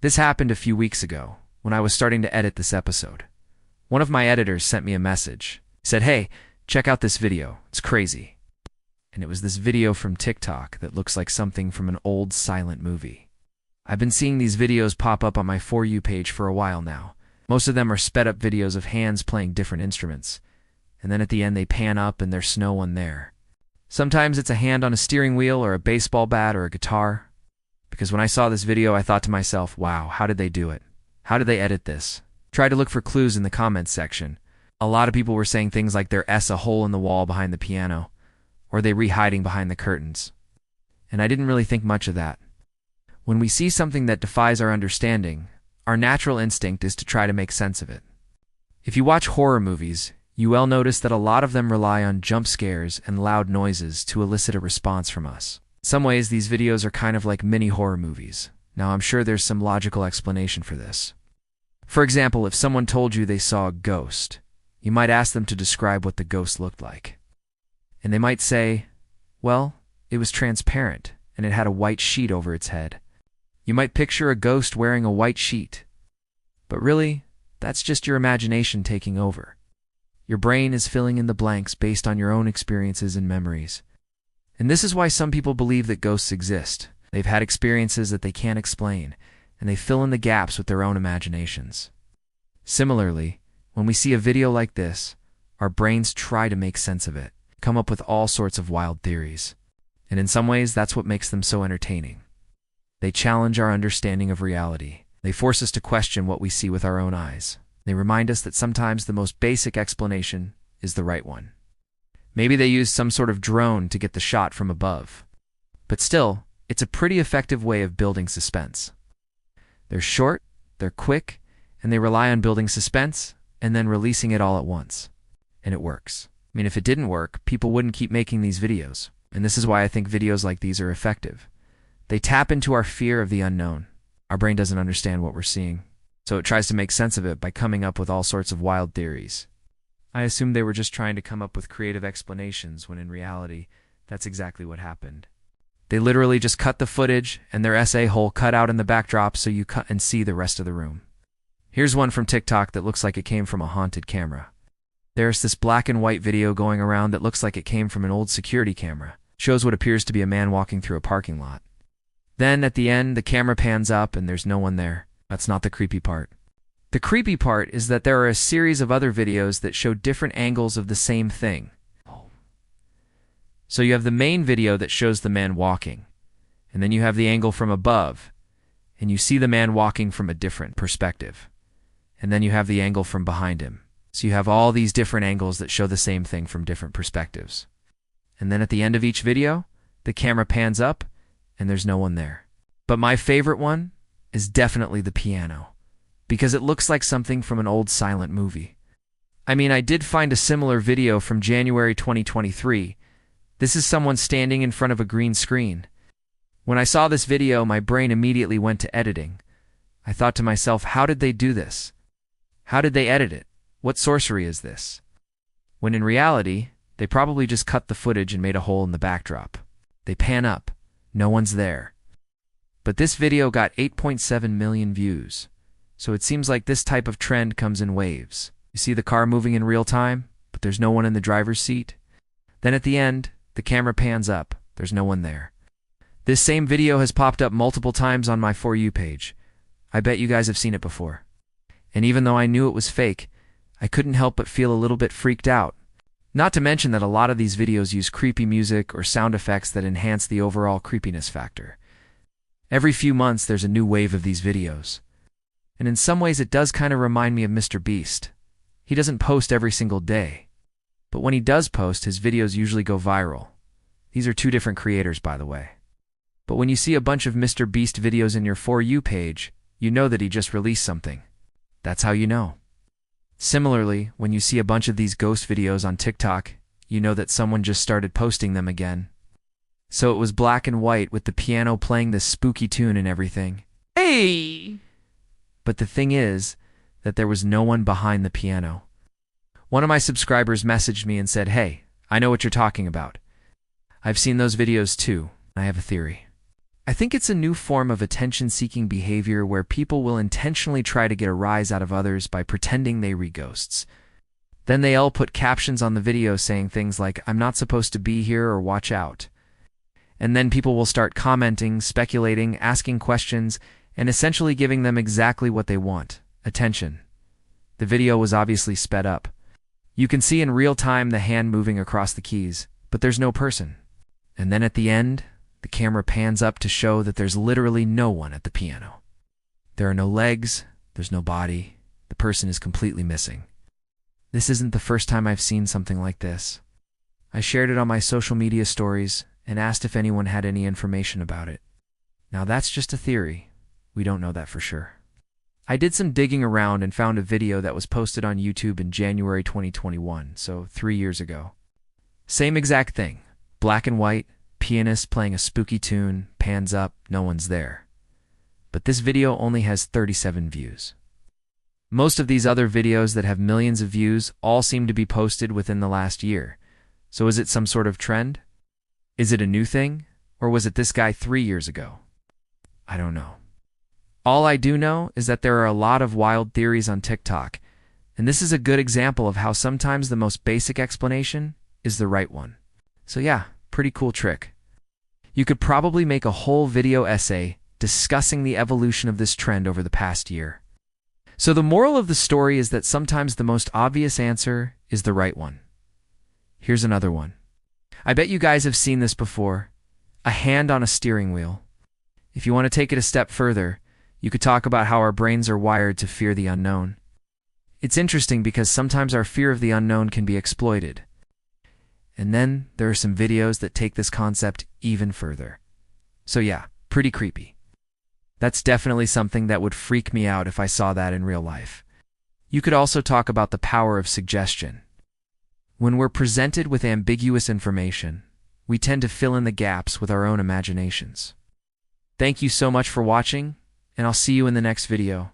This happened a few weeks ago, when I was starting to edit this episode. One of my editors sent me a message. He said, "Hey, check out this video. It's crazy." And it was this video from TikTok that looks like something from an old silent movie. I've been seeing these videos pop up on my For You page for a while now. Most of them are sped up videos of hands playing different instruments. And then at the end they pan up and there's no one there. Sometimes it's a hand on a steering wheel or a baseball bat or a guitar. Because when I saw this video, I thought to myself, wow, how did they do it? How did they edit this? Tried to look for clues in the comments section. A lot of people were saying things like they're a hole in the wall behind the piano, or they re-hiding behind the curtains. And I didn't really think much of that. When we see something that defies our understanding, our natural instinct is to try to make sense of it. If you watch horror movies, you will notice that a lot of them rely on jump scares and loud noises to elicit a response from us. In some ways, these videos are kind of like mini horror movies. Now, I'm sure there's some logical explanation for this. For example, if someone told you they saw a ghost, you might ask them to describe what the ghost looked like. And they might say, well, it was transparent, and it had a white sheet over its head. You might picture a ghost wearing a white sheet. But really, that's just your imagination taking over. Your brain is filling in the blanks based on your own experiences and memories. And this is why some people believe that ghosts exist. They've had experiences that they can't explain, and they fill in the gaps with their own imaginations. Similarly, when we see a video like this, our brains try to make sense of it, come up with all sorts of wild theories. And in some ways, that's what makes them so entertaining. They challenge our understanding of reality. They force us to question what we see with our own eyes. They remind us that sometimes the most basic explanation is the right one. Maybe they used some sort of drone to get the shot from above. But still, it's a pretty effective way of building suspense. They're short, they're quick, and they rely on building suspense and then releasing it all at once. And it works. I mean, if it didn't work, people wouldn't keep making these videos. And this is why I think videos like these are effective. They tap into our fear of the unknown. Our brain doesn't understand what we're seeing, so it tries to make sense of it by coming up with all sorts of wild theories. I assumed they were just trying to come up with creative explanations when in reality, that's exactly what happened. They literally just cut the footage and their SA hole cut out in the backdrop so you cut and see the rest of the room. Here's one from TikTok that looks like it came from a haunted camera. There's this black and white video going around that looks like it came from an old security camera. It shows what appears to be a man walking through a parking lot. Then, at the end, the camera pans up and there's no one there. That's not the creepy part. The creepy part is that there are a series of other videos that show different angles of the same thing. So you have the main video that shows the man walking, and then you have the angle from above, and you see the man walking from a different perspective. And then you have the angle from behind him. So you have all these different angles that show the same thing from different perspectives. And then at the end of each video, the camera pans up, and there's no one there. But my favorite one is definitely the piano, because it looks like something from an old silent movie. I mean, I did find a similar video from January 2023. This is someone standing in front of a green screen. When I saw this video, my brain immediately went to editing. I thought to myself, how did they do this? How did they edit it? What sorcery is this? When in reality, they probably just cut the footage and made a hole in the backdrop. They pan up. No one's there. But this video got 8.7 million views. So it seems like this type of trend comes in waves. You see the car moving in real time, but there's no one in the driver's seat. Then at the end, the camera pans up. There's no one there. This same video has popped up multiple times on my For You page. I bet you guys have seen it before. And even though I knew it was fake, I couldn't help but feel a little bit freaked out. Not to mention that a lot of these videos use creepy music or sound effects that enhance the overall creepiness factor. Every few months there's a new wave of these videos. And in some ways it does kind of remind me of Mr. Beast. He doesn't post every single day. But when he does post, his videos usually go viral. These are two different creators, by the way. But when you see a bunch of Mr. Beast videos in your For You page, you know that he just released something. That's how you know. Similarly, when you see a bunch of these ghost videos on TikTok, you know that someone just started posting them again. So it was black and white with the piano playing this spooky tune and everything. Hey! But the thing is that there was no one behind the piano. One of my subscribers messaged me and said, "Hey, I know what you're talking about. I've seen those videos too. I have a theory." I think it's a new form of attention-seeking behavior where people will intentionally try to get a rise out of others by pretending they read ghosts. Then they all put captions on the video saying things like, "I'm not supposed to be here," or "watch out." And then people will start commenting, speculating, asking questions, and essentially giving them exactly what they want: attention. The video was obviously sped up. You can see in real time the hand moving across the keys, but there's no person. And then at the end, the camera pans up to show that there's literally no one at the piano. There are no legs, there's no body, the person is completely missing. This isn't the first time I've seen something like this. I shared it on my social media stories and asked if anyone had any information about it. Now that's just a theory. We don't know that for sure. I did some digging around and found a video that was posted on YouTube in January 2021, so 3 years ago. Same exact thing. Black and white, pianist playing a spooky tune, pans up, no one's there. But this video only has 37 views. Most of these other videos that have millions of views all seem to be posted within the last year. So is it some sort of trend? Is it a new thing? Or was it this guy 3 years ago? I don't know. All I do know is that there are a lot of wild theories on TikTok, and this is a good example of how sometimes the most basic explanation is the right one. So yeah, pretty cool trick. You could probably make a whole video essay discussing the evolution of this trend over the past year. So the moral of the story is that sometimes the most obvious answer is the right one. Here's another one. I bet you guys have seen this before: a hand on a steering wheel. If you want to take it a step further, you could talk about how our brains are wired to fear the unknown. It's interesting because sometimes our fear of the unknown can be exploited. And then there are some videos that take this concept even further. So yeah, pretty creepy. That's definitely something that would freak me out if I saw that in real life. You could also talk about the power of suggestion. When we're presented with ambiguous information, we tend to fill in the gaps with our own imaginations. Thank you so much for watching, and I'll see you in the next video.